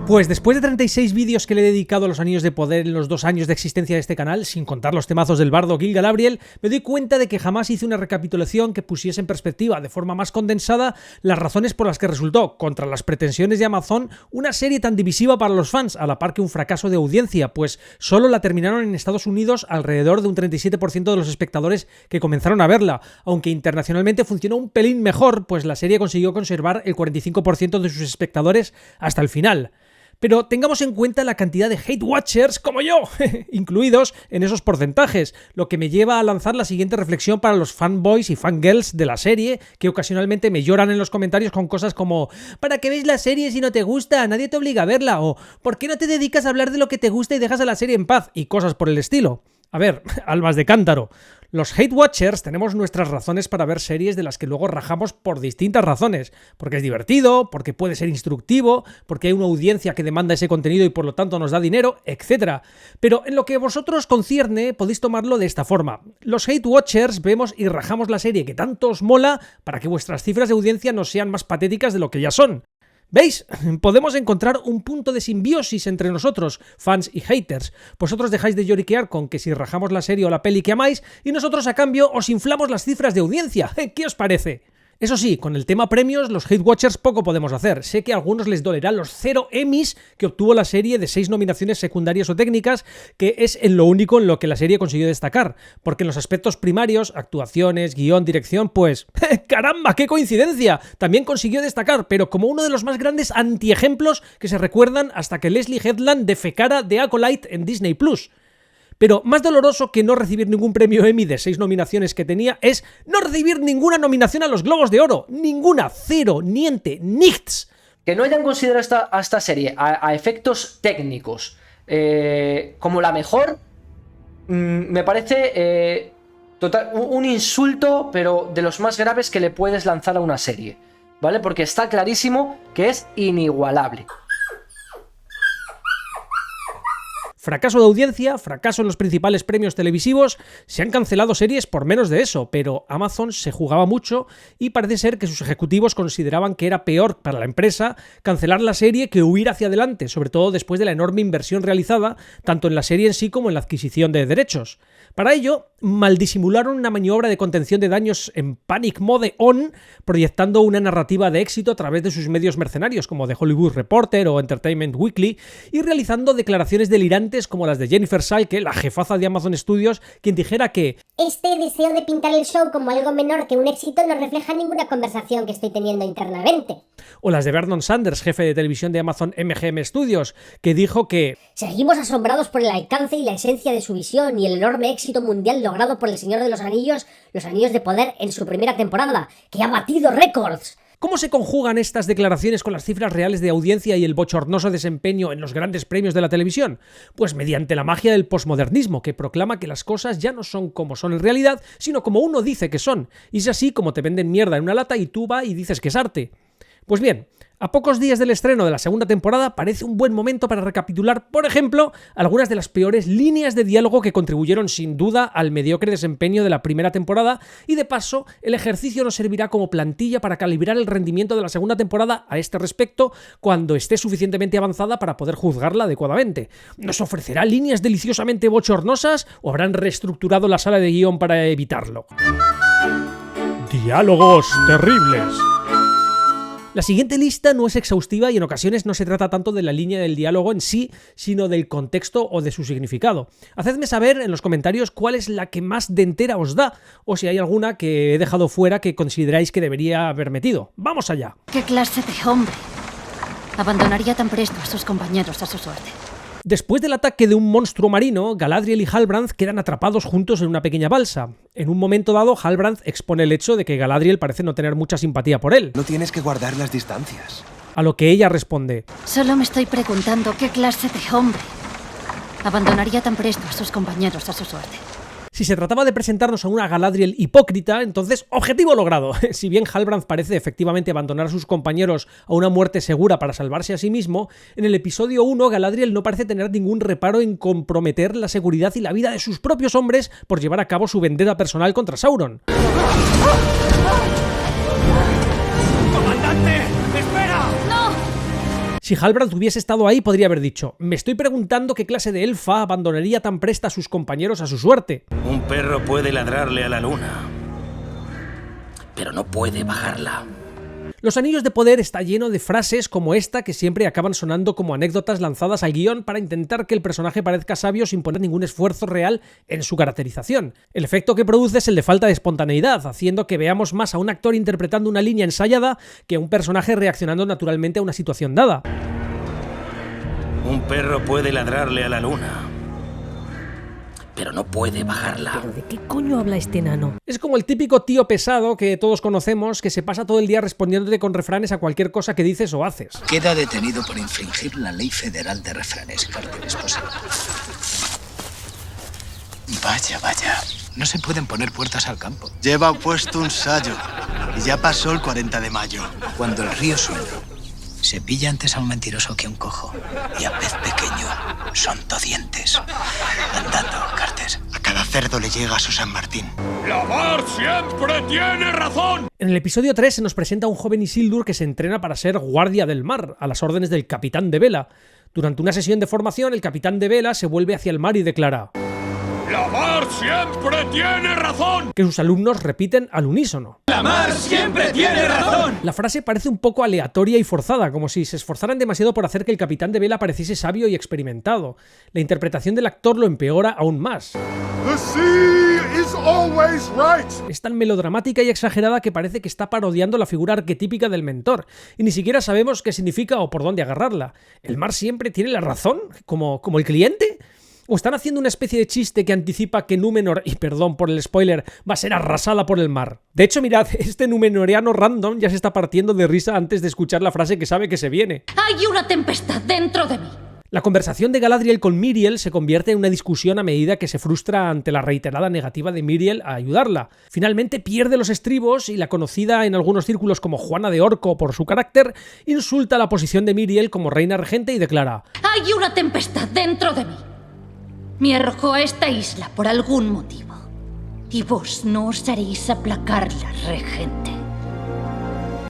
Pues después de 36 vídeos que le he dedicado a los Anillos de Poder en los 2 años de existencia de este canal, sin contar los temazos del bardo Gil Galadriel, me doy cuenta de que jamás hice una recapitulación que pusiese en perspectiva de forma más condensada las razones por las que resultó, contra las pretensiones de Amazon, una serie tan divisiva para los fans, a la par que un fracaso de audiencia, pues solo la terminaron en Estados Unidos alrededor de un 37% de los espectadores que comenzaron a verla, aunque internacionalmente funcionó un pelín mejor, pues la serie consiguió conservar el 45% de sus espectadores hasta el final. Pero tengamos en cuenta la cantidad de hate watchers como yo, incluidos en esos porcentajes, lo que me lleva a lanzar la siguiente reflexión para los fanboys y fangirls de la serie, que ocasionalmente me lloran en los comentarios con cosas como ¿para qué ves la serie si no te gusta? Nadie te obliga a verla, o ¿por qué no te dedicas a hablar de lo que te gusta y dejas a la serie en paz? Y cosas por el estilo. A ver, almas de cántaro. Los hate watchers tenemos nuestras razones para ver series de las que luego rajamos por distintas razones. Porque es divertido, porque puede ser instructivo, porque hay una audiencia que demanda ese contenido y por lo tanto nos da dinero, etc. Pero en lo que a vosotros concierne, podéis tomarlo de esta forma. Los hate watchers vemos y rajamos la serie que tanto os mola para que vuestras cifras de audiencia no sean más patéticas de lo que ya son. ¿Veis? Podemos encontrar un punto de simbiosis entre nosotros, fans y haters. Vosotros dejáis de lloriquear con que si rajamos la serie o la peli que amáis, y nosotros a cambio os inflamos las cifras de audiencia. ¿Qué os parece? Eso sí, con el tema premios, los hate watchers poco podemos hacer. Sé que a algunos les dolerán los 0 Emmys que obtuvo la serie de 6 nominaciones secundarias o técnicas, que es en lo único en lo que la serie consiguió destacar. Porque en los aspectos primarios, actuaciones, guión, dirección, pues ¡caramba, qué coincidencia! También consiguió destacar, pero como uno de los más grandes antiejemplos que se recuerdan hasta que Leslie Headland defecara de Acolyte en Disney+. Pero más doloroso que no recibir ningún premio Emmy de 6 nominaciones que tenía es no recibir ninguna nominación a los Globos de Oro. Ninguna, cero, niente, nichts. Que no hayan considerado a esta serie a efectos técnicos como la mejor, me parece un insulto, pero de los más graves que le puedes lanzar a una serie, ¿vale? Porque está clarísimo que es inigualable. Fracaso de audiencia, fracaso en los principales premios televisivos, se han cancelado series por menos de eso, pero Amazon se jugaba mucho y parece ser que sus ejecutivos consideraban que era peor para la empresa cancelar la serie que huir hacia adelante, sobre todo después de la enorme inversión realizada, tanto en la serie en sí como en la adquisición de derechos. Para ello, maldisimularon una maniobra de contención de daños en Panic Mode On, proyectando una narrativa de éxito a través de sus medios mercenarios como The Hollywood Reporter o Entertainment Weekly, y realizando declaraciones delirantes como las de Jennifer Salke, la jefaza de Amazon Studios, quien dijera que este deseo de pintar el show como algo menor que un éxito no refleja ninguna conversación que estoy teniendo internamente. O las de Vernon Sanders, jefe de televisión de Amazon MGM Studios, que dijo que seguimos asombrados por el alcance y la esencia de su visión y el enorme éxito mundial logrado por El Señor de los Anillos de Poder en su primera temporada, que ha batido récords. ¿Cómo se conjugan estas declaraciones con las cifras reales de audiencia y el bochornoso desempeño en los grandes premios de la televisión? Pues mediante la magia del posmodernismo, que proclama que las cosas ya no son como son en realidad, sino como uno dice que son. Y es así como te venden mierda en una lata y tú vas y dices que es arte. Pues bien, a pocos días del estreno de la segunda temporada parece un buen momento para recapitular, por ejemplo, algunas de las peores líneas de diálogo que contribuyeron sin duda al mediocre desempeño de la primera temporada, y de paso el ejercicio nos servirá como plantilla para calibrar el rendimiento de la segunda temporada a este respecto cuando esté suficientemente avanzada para poder juzgarla adecuadamente. ¿Nos ofrecerá líneas deliciosamente bochornosas o habrán reestructurado la sala de guión para evitarlo? Diálogos terribles. La siguiente lista no es exhaustiva y en ocasiones no se trata tanto de la línea del diálogo en sí, sino del contexto o de su significado. Hacedme saber en los comentarios cuál es la que más de entera os da, o si hay alguna que he dejado fuera que consideráis que debería haber metido. ¡Vamos allá! ¿Qué clase de hombre abandonaría tan presto a sus compañeros a su suerte? Después del ataque de un monstruo marino, Galadriel y Halbrand quedan atrapados juntos en una pequeña balsa. En un momento dado, Halbrand expone el hecho de que Galadriel parece no tener mucha simpatía por él. No tienes que guardar las distancias. A lo que ella responde: solo me estoy preguntando qué clase de hombre abandonaría tan presto a sus compañeros a su suerte. Si se trataba de presentarnos a una Galadriel hipócrita, entonces objetivo logrado. Si bien Halbrand parece efectivamente abandonar a sus compañeros a una muerte segura para salvarse a sí mismo, en el episodio 1 Galadriel no parece tener ningún reparo en comprometer la seguridad y la vida de sus propios hombres por llevar a cabo su vendetta personal contra Sauron. ¡Comandante! ¡Espera! ¡No! Si Halbrand hubiese estado ahí, podría haber dicho: me estoy preguntando qué clase de elfa abandonaría tan presta a sus compañeros a su suerte. Un perro puede ladrarle a la luna, pero no puede bajarla. Los Anillos de Poder está lleno de frases como esta que siempre acaban sonando como anécdotas lanzadas al guión para intentar que el personaje parezca sabio sin poner ningún esfuerzo real en su caracterización. El efecto que produce es el de falta de espontaneidad, haciendo que veamos más a un actor interpretando una línea ensayada que a un personaje reaccionando naturalmente a una situación dada. Un perro puede ladrarle a la luna, pero no puede bajarla. ¿Pero de qué coño habla este enano? Es como el típico tío pesado que todos conocemos que se pasa todo el día respondiéndote con refranes a cualquier cosa que dices o haces. Queda detenido por infringir la ley federal de refranes, cartel esposa. Vaya, vaya. No se pueden poner puertas al campo. Lleva puesto un sayo y ya pasó el 40 de mayo. Cuando el río suena, se pilla antes a un mentiroso que a un cojo. Y a pez pequeño son todientes. Andando, Carter. A cada cerdo le llega a su San Martín. ¡La Mar siempre tiene razón! En el episodio 3 se nos presenta un joven Isildur que se entrena para ser guardia del mar, a las órdenes del capitán de vela. Durante una sesión de formación, el capitán de vela se vuelve hacia el mar y declara: ¡La Mar siempre tiene razón! Que sus alumnos repiten al unísono. ¡La Mar siempre tiene razón! La frase parece un poco aleatoria y forzada, como si se esforzaran demasiado por hacer que el capitán de vela pareciese sabio y experimentado. La interpretación del actor lo empeora aún más. The sea is always right. Es tan melodramática y exagerada que parece que está parodiando la figura arquetípica del mentor, y ni siquiera sabemos qué significa o por dónde agarrarla. ¿El mar siempre tiene la razón? ¿Como el cliente? ¿O están haciendo una especie de chiste que anticipa que Númenor, y perdón por el spoiler, va a ser arrasada por el mar? De hecho, mirad, este númenoriano random ya se está partiendo de risa antes de escuchar la frase que sabe que se viene. Hay una tempestad dentro de mí. La conversación de Galadriel con Miriel se convierte en una discusión a medida que se frustra ante la reiterada negativa de Miriel a ayudarla. Finalmente pierde los estribos y la conocida en algunos círculos como Juana de Orco por su carácter, insulta la posición de Miriel como reina regente y declara: Hay una tempestad dentro de mí. Me arrojó a esta isla por algún motivo. Y vos no osaréis aplacarla, regente.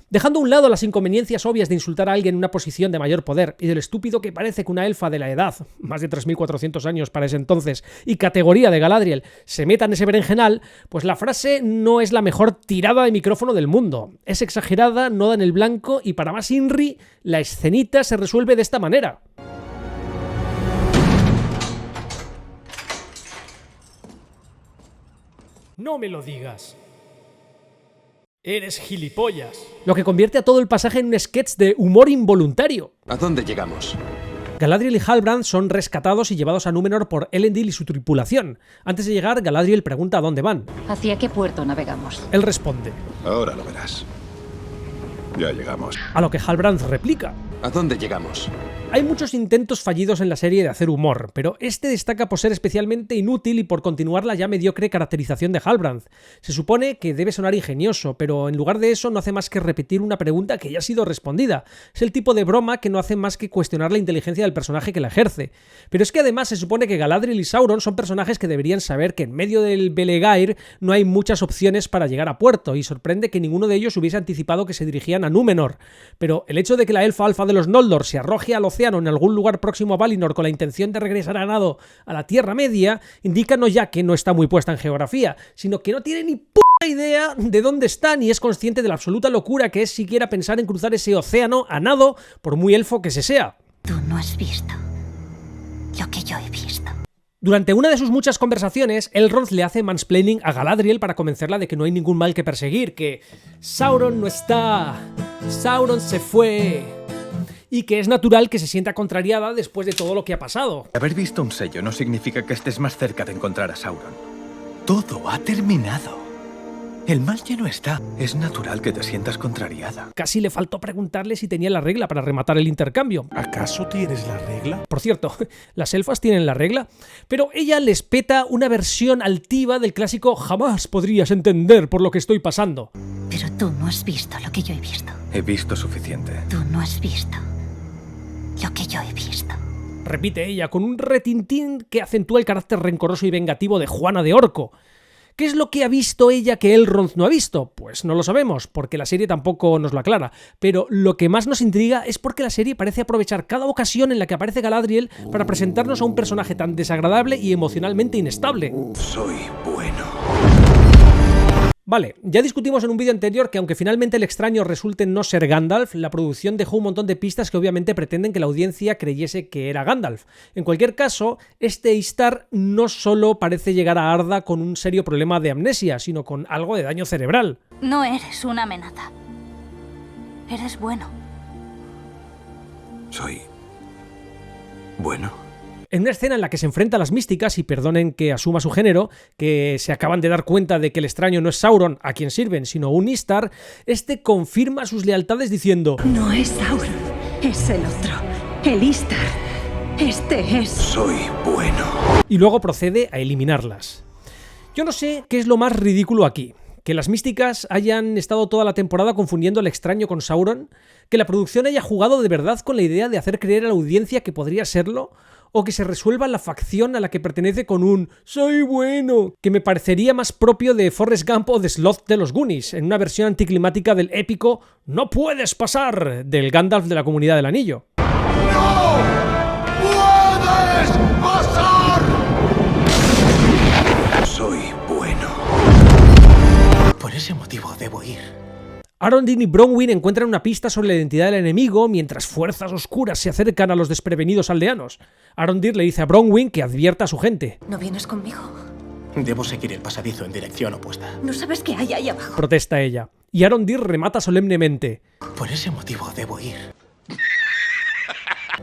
Dejando a un lado las inconveniencias obvias de insultar a alguien en una posición de mayor poder y del estúpido que parece que una elfa de la edad, más de 3400 años para ese entonces, y categoría de Galadriel, se meta en ese berenjenal, pues la frase no es la mejor tirada de micrófono del mundo. Es exagerada, no da en el blanco y para más Inri, la escenita se resuelve de esta manera. No me lo digas. Eres gilipollas. Lo que convierte a todo el pasaje en un sketch de humor involuntario. ¿A dónde llegamos? Galadriel y Halbrand son rescatados y llevados a Númenor por Elendil y su tripulación. Antes de llegar, Galadriel pregunta a dónde van. ¿Hacia qué puerto navegamos? Él responde, Ahora lo verás. Ya llegamos. a lo que Halbrand replica. ¿A dónde llegamos? Hay muchos intentos fallidos en la serie de hacer humor, pero este destaca por ser especialmente inútil y por continuar la ya mediocre caracterización de Halbrand. Se supone que debe sonar ingenioso, pero en lugar de eso no hace más que repetir una pregunta que ya ha sido respondida. Es el tipo de broma que no hace más que cuestionar la inteligencia del personaje que la ejerce. Pero es que además se supone que Galadriel y Sauron son personajes que deberían saber que en medio del Belegair no hay muchas opciones para llegar a puerto, y sorprende que ninguno de ellos hubiese anticipado que se dirigían a Númenor. Pero el hecho de que la elfa alfa de los Noldor se arroje al océano en algún lugar próximo a Valinor con la intención de regresar a nado a la Tierra Media indica no ya que no está muy puesta en geografía, sino que no tiene ni puta idea de dónde está ni es consciente de la absoluta locura que es siquiera pensar en cruzar ese océano a nado, por muy elfo que se sea. Tú no has visto lo que yo he visto. Durante una de sus muchas conversaciones, Elrond le hace mansplaining a Galadriel para convencerla de que no hay ningún mal que perseguir, que Sauron no está, Sauron se fue, y que es natural que se sienta contrariada después de todo lo que ha pasado. Haber visto un sello no significa que estés más cerca de encontrar a Sauron. Todo ha terminado. El mal ya no está. Es natural que te sientas contrariada. Casi le faltó preguntarle si tenía la regla para rematar el intercambio. ¿Acaso tienes la regla? Por cierto, las elfas tienen la regla, pero ella les peta una versión altiva del clásico jamás podrías entender por lo que estoy pasando. Pero tú no has visto lo que yo he visto. He visto suficiente. Tú no has visto lo que yo he visto. Repite ella con un retintín que acentúa el carácter rencoroso y vengativo de Juana de Orco. ¿Qué es lo que ha visto ella que Elrond no ha visto? Pues no lo sabemos, porque la serie tampoco nos lo aclara, pero lo que más nos intriga es porque la serie parece aprovechar cada ocasión en la que aparece Galadriel para presentarnos a un personaje tan desagradable y emocionalmente inestable. Soy bueno. Vale, ya discutimos en un vídeo anterior que aunque finalmente el extraño resulte no ser Gandalf, la producción dejó un montón de pistas que obviamente pretenden que la audiencia creyese que era Gandalf. En cualquier caso, este Istar no solo parece llegar a Arda con un serio problema de amnesia, sino con algo de daño cerebral. No eres una amenaza. Eres bueno. Soy bueno. En una escena en la que se enfrenta a las místicas, y perdonen que asuma su género, que se acaban de dar cuenta de que el extraño no es Sauron, a quien sirven, sino un Istar, este confirma sus lealtades diciendo: no es Sauron, es el otro, el Istar. Este es... Soy bueno. Y luego procede a eliminarlas. Yo no sé qué es lo más ridículo aquí. Que las místicas hayan estado toda la temporada confundiendo al extraño con Sauron, que la producción haya jugado de verdad con la idea de hacer creer a la audiencia que podría serlo, o que se resuelva la facción a la que pertenece con un «soy bueno», que me parecería más propio de Forrest Gump o de Sloth de los Goonies, en una versión anticlimática del épico «No puedes pasar» del Gandalf de la Comunidad del Anillo. ¡No puedes pasar! Soy bueno. Por ese motivo debo ir. Arondin y Bronwyn encuentran una pista sobre la identidad del enemigo mientras fuerzas oscuras se acercan a los desprevenidos aldeanos. Arondin le dice a Bronwyn que advierta a su gente. ¿No vienes conmigo? Debo seguir el pasadizo en dirección opuesta. ¿No sabes qué hay ahí abajo? Protesta ella. Y Arondin remata solemnemente. Por ese motivo debo ir.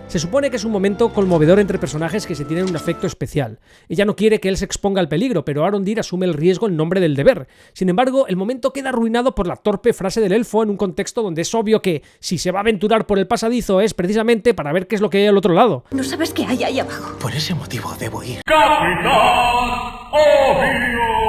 Se supone que es un momento conmovedor entre personajes que se tienen un afecto especial. Ella no quiere que él se exponga al peligro, pero Arondir asume el riesgo en nombre del deber. Sin embargo, el momento queda arruinado por la torpe frase del elfo en un contexto donde es obvio que, si se va a aventurar por el pasadizo, es precisamente para ver qué es lo que hay al otro lado. ¿No sabes qué hay ahí abajo? Por ese motivo debo ir. ¡Capitán Obvio!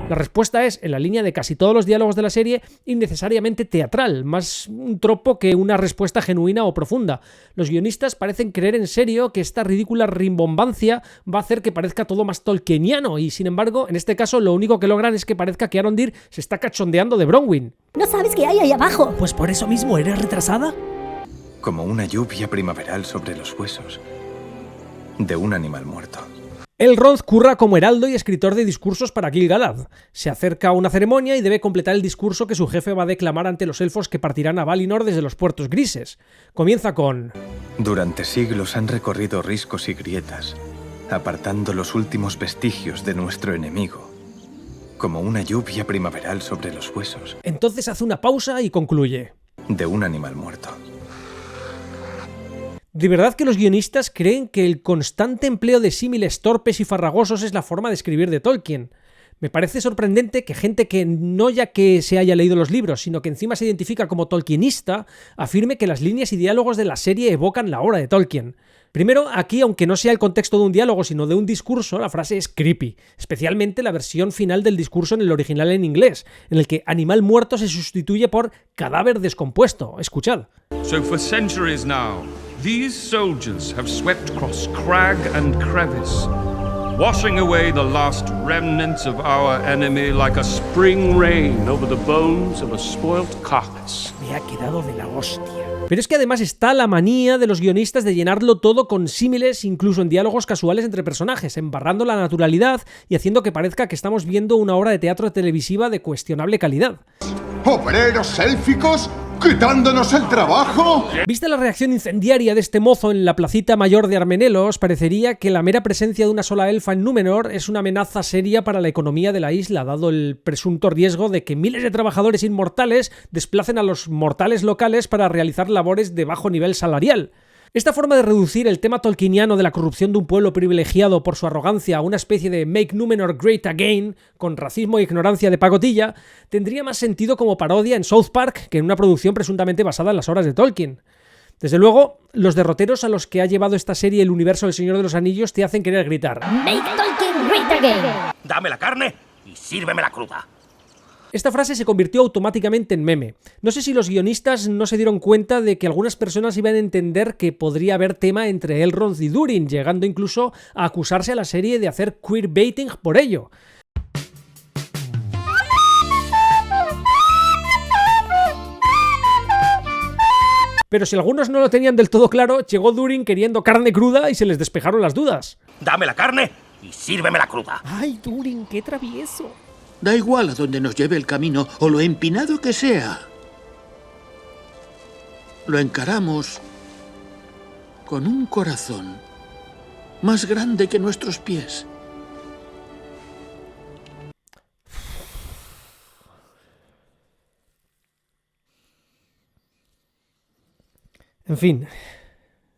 La respuesta es, en la línea de casi todos los diálogos de la serie, innecesariamente teatral, más un tropo que una respuesta genuina o profunda. Los guionistas parecen creer en serio que esta ridícula rimbombancia va a hacer que parezca todo más tolkieniano y, sin embargo, en este caso lo único que logran es que parezca que Arondir se está cachondeando de Bronwyn. ¿No sabes qué hay ahí abajo? Pues por eso mismo, ¿eres retrasada? Como una lluvia primaveral sobre los huesos de un animal muerto. Elrond curra como heraldo y escritor de discursos para Gil-galad. Se acerca a una ceremonia y debe completar el discurso que su jefe va a declamar ante los elfos que partirán a Valinor desde los puertos grises. Comienza con... Durante siglos han recorrido riscos y grietas, apartando los últimos vestigios de nuestro enemigo, como una lluvia primaveral sobre los huesos. Entonces hace una pausa y concluye. De un animal muerto. ¿De verdad que los guionistas creen que el constante empleo de símiles torpes y farragosos es la forma de escribir de Tolkien? Me parece sorprendente que gente que no ya que se haya leído los libros, sino que encima se identifica como tolkienista, afirme que las líneas y diálogos de la serie evocan la obra de Tolkien. Primero, aquí, aunque no sea el contexto de un diálogo, sino de un discurso, la frase es creepy, especialmente la versión final del discurso en el original en inglés, en el que animal muerto se sustituye por cadáver descompuesto. Escuchad. So for centuries now, these soldiers have swept across crag and crevice, washing away the last remnants of our enemy like a spring rain over the bones of a spoilt carcass. Me ha quedado de la hostia. Pero es que además está la manía de los guionistas de llenarlo todo con símiles, incluso en diálogos casuales entre personajes, embarrando la naturalidad y haciendo que parezca que estamos viendo una obra de teatro televisiva de cuestionable calidad. ¿Obreros élficos? ¿Quitándonos el trabajo? Vista la reacción incendiaria de este mozo en la placita mayor de Armenelos, parecería que la mera presencia de una sola elfa en Númenor es una amenaza seria para la economía de la isla, dado el presunto riesgo de que miles de trabajadores inmortales desplacen a los mortales locales para realizar labores de bajo nivel salarial. Esta forma de reducir el tema tolkieniano de la corrupción de un pueblo privilegiado por su arrogancia a una especie de Make Númenor Great Again, con racismo e ignorancia de pacotilla, tendría más sentido como parodia en South Park que en una producción presuntamente basada en las obras de Tolkien. Desde luego, los derroteros a los que ha llevado esta serie el universo del Señor de los Anillos te hacen querer gritar Make Tolkien great again. Dame la carne y sírvemela cruda. Esta frase se convirtió automáticamente en meme. No sé si los guionistas no se dieron cuenta de que algunas personas iban a entender que podría haber tema entre Elrond y Durin, llegando incluso a acusarse a la serie de hacer queerbaiting por ello. Pero si algunos no lo tenían del todo claro, llegó Durin queriendo carne cruda y se les despejaron las dudas. Dame la carne y sírveme la cruda. ¡Ay, Durin, qué travieso! Da igual a dónde nos lleve el camino o lo empinado que sea. Lo encaramos con un corazón más grande que nuestros pies. En fin,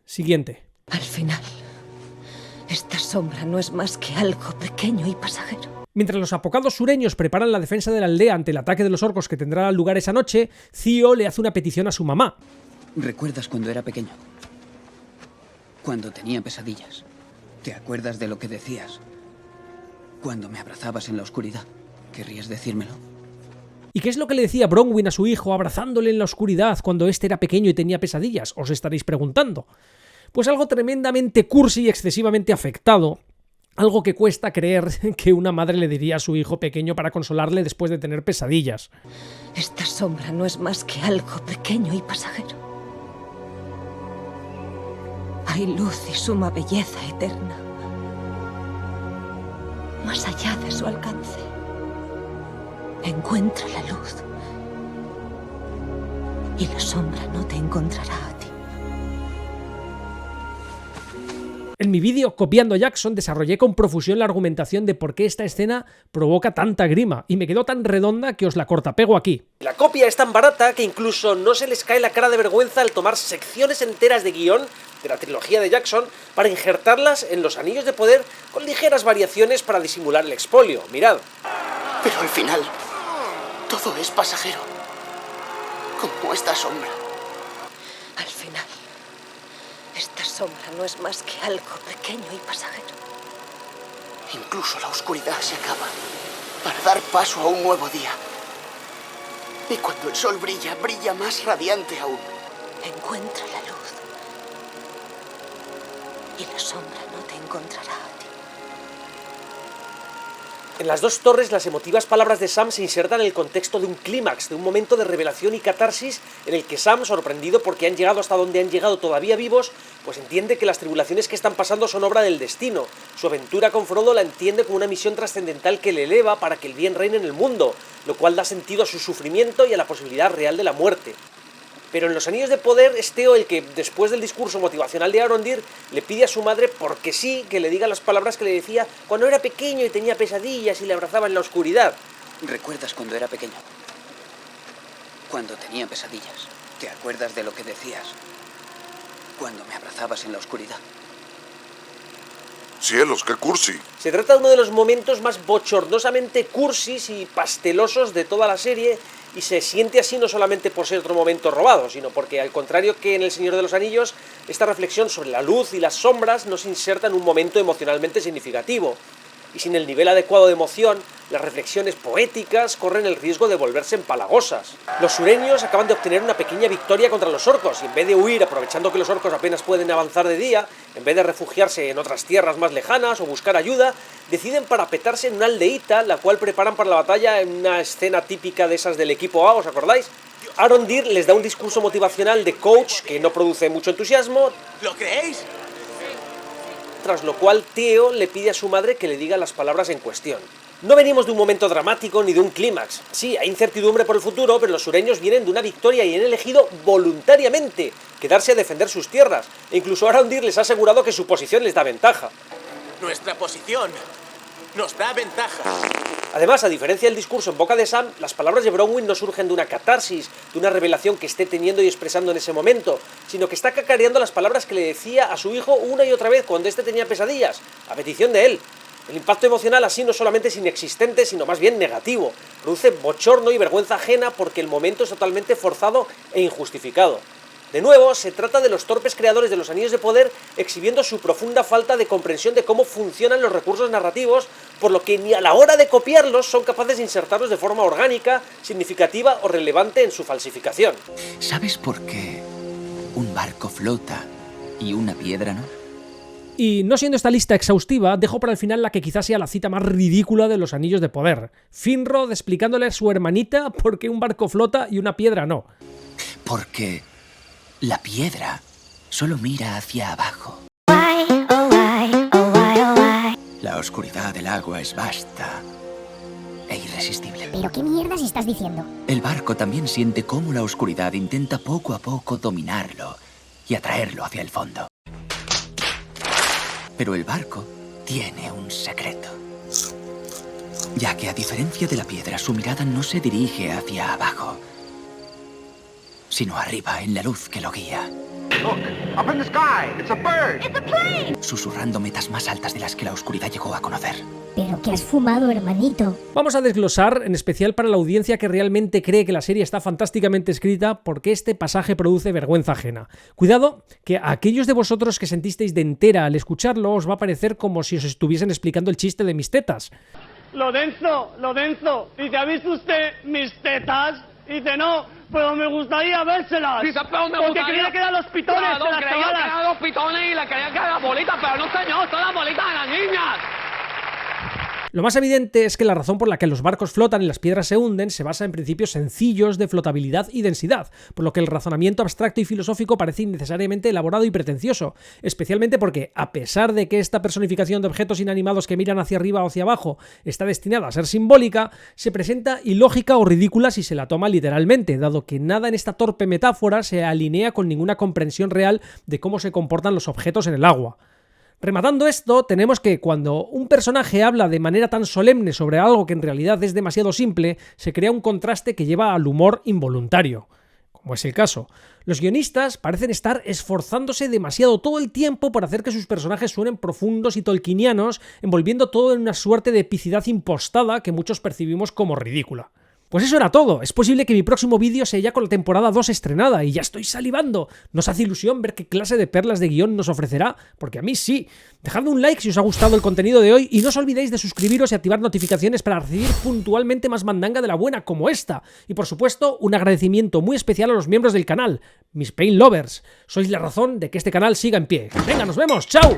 siguiente. Al final, esta sombra no es más que algo pequeño y pasajero. Mientras los apocados sureños preparan la defensa de la aldea ante el ataque de los orcos que tendrá lugar esa noche, Theo le hace una petición a su mamá. ¿Recuerdas cuando era pequeño? Cuando tenía pesadillas. ¿Te acuerdas de lo que decías? Cuando me abrazabas en la oscuridad. ¿Querrías decírmelo? ¿Y qué es lo que le decía Bronwyn a su hijo abrazándole en la oscuridad cuando éste era pequeño y tenía pesadillas? Os estaréis preguntando. Pues algo tremendamente cursi y excesivamente afectado. Algo que cuesta creer que una madre le diría a su hijo pequeño para consolarle después de tener pesadillas. Esta sombra no es más que algo pequeño y pasajero. Hay luz y suma belleza eterna, más allá de su alcance. Encuentra la luz y la sombra no te encontrará a ti. En mi vídeo Copiando a Jackson desarrollé con profusión la argumentación de por qué esta escena provoca tanta grima y me quedó tan redonda que os la cortapego aquí. La copia es tan barata que incluso no se les cae la cara de vergüenza al tomar secciones enteras de guión de la trilogía de Jackson para injertarlas en los Anillos de Poder con ligeras variaciones para disimular el expolio. Mirad. Pero al final, todo es pasajero. Como esta sombra. Al final, esta sombra no es más que algo pequeño y pasajero. Incluso la oscuridad se acaba para dar paso a un nuevo día. Y cuando el sol brilla, brilla más radiante aún. Encuentra la luz y la sombra no te encontrará a ti. En las dos torres, las emotivas palabras de Sam se insertan en el contexto de un clímax, de un momento de revelación y catarsis en el que Sam, sorprendido porque han llegado hasta donde han llegado todavía vivos, pues entiende que las tribulaciones que están pasando son obra del destino. Su aventura con Frodo la entiende como una misión trascendental que le eleva para que el bien reine en el mundo, lo cual da sentido a su sufrimiento y a la posibilidad real de la muerte. Pero en los Anillos de Poder es Theo el que, después del discurso motivacional de Arondir, le pide a su madre, porque sí, que le diga las palabras que le decía cuando era pequeño y tenía pesadillas y le abrazaba en la oscuridad. ¿Recuerdas cuando era pequeño? Cuando tenía pesadillas. ¿Te acuerdas de lo que decías? Cuando me abrazabas en la oscuridad. Cielos, qué cursi. Se trata de uno de los momentos más bochornosamente cursis y pastelosos de toda la serie, y se siente así no solamente por ser otro momento robado, sino porque, al contrario que en El Señor de los Anillos, esta reflexión sobre la luz y las sombras no se inserta en un momento emocionalmente significativo. Y sin el nivel adecuado de emoción, las reflexiones poéticas corren el riesgo de volverse empalagosas. Los sureños acaban de obtener una pequeña victoria contra los orcos, y en vez de huir aprovechando que los orcos apenas pueden avanzar de día, en vez de refugiarse en otras tierras más lejanas o buscar ayuda, deciden parapetarse en una aldeíta, la cual preparan para la batalla en una escena típica de esas del equipo A, ¿os acordáis? Arondir les da un discurso motivacional de coach que no produce mucho entusiasmo. ¿Lo creéis? Tras lo cual Theo le pide a su madre que le diga las palabras en cuestión. No venimos de un momento dramático ni de un clímax. Sí, hay incertidumbre por el futuro, pero los sureños vienen de una victoria y han elegido voluntariamente quedarse a defender sus tierras. E incluso Arondir les ha asegurado que su posición les da ventaja. Nuestra posición nos da ventaja. Además, a diferencia del discurso en boca de Sam, las palabras de Bronwyn no surgen de una catarsis, de una revelación que esté teniendo y expresando en ese momento, sino que está cacareando las palabras que le decía a su hijo una y otra vez cuando éste tenía pesadillas, a petición de él. El impacto emocional así no solamente es inexistente, sino más bien negativo. Produce bochorno y vergüenza ajena porque el momento es totalmente forzado e injustificado. De nuevo, se trata de los torpes creadores de los Anillos de Poder exhibiendo su profunda falta de comprensión de cómo funcionan los recursos narrativos, por lo que ni a la hora de copiarlos son capaces de insertarlos de forma orgánica, significativa o relevante en su falsificación. ¿Sabes por qué un barco flota y una piedra no? Y no siendo esta lista exhaustiva, dejo para el final la que quizás sea la cita más ridícula de los Anillos de Poder. Finrod explicándole a su hermanita por qué un barco flota y una piedra no. Porque La piedra solo mira hacia abajo. La oscuridad del agua es vasta e irresistible. ¿Pero qué mierdas estás diciendo? El barco también siente cómo la oscuridad intenta poco a poco dominarlo y atraerlo hacia el fondo. Pero el barco tiene un secreto. Ya que a diferencia de la piedra, su mirada no se dirige hacia abajo, sino arriba en la luz que lo guía. Look, up in the sky, it's a bird. It's a plane. Susurrando metas más altas de las que la oscuridad llegó a conocer. ¿Pero qué has fumado, hermanito? Vamos a desglosar, en especial para la audiencia que realmente cree que la serie está fantásticamente escrita, porque este pasaje produce vergüenza ajena. Cuidado, que a aquellos de vosotros que sentisteis de entera al escucharlo os va a parecer como si os estuviesen explicando el chiste de mis tetas. Lo denso. Dice, ¿ha visto usted mis tetas? Dice, no, pero me gustaría vérselas. Dice, pero me porque gustaría... creía que eran los pitones claro, de las creía que chavalas. eran los pitones y le creían que eran las bolitas, pero no, señor, son las bolitas de las niñas. Lo más evidente es que la razón por la que los barcos flotan y las piedras se hunden se basa en principios sencillos de flotabilidad y densidad, por lo que el razonamiento abstracto y filosófico parece innecesariamente elaborado y pretencioso, especialmente porque, a pesar de que esta personificación de objetos inanimados que miran hacia arriba o hacia abajo está destinada a ser simbólica, se presenta ilógica o ridícula si se la toma literalmente, dado que nada en esta torpe metáfora se alinea con ninguna comprensión real de cómo se comportan los objetos en el agua. Rematando esto, tenemos que cuando un personaje habla de manera tan solemne sobre algo que en realidad es demasiado simple, se crea un contraste que lleva al humor involuntario, como es el caso. Los guionistas parecen estar esforzándose demasiado todo el tiempo por hacer que sus personajes suenen profundos y tolkienianos, envolviendo todo en una suerte de epicidad impostada que muchos percibimos como ridícula. Pues eso era todo. Es posible que mi próximo vídeo sea ya con la temporada 2 estrenada y ya estoy salivando. ¿Nos hace ilusión ver qué clase de perlas de guión nos ofrecerá? Porque a mí sí. Dejadme un like si os ha gustado el contenido de hoy y no os olvidéis de suscribiros y activar notificaciones para recibir puntualmente más mandanga de la buena como esta. Y por supuesto, un agradecimiento muy especial a los miembros del canal, mis Pain Lovers. Sois la razón de que este canal siga en pie. Venga, nos vemos. ¡Chao!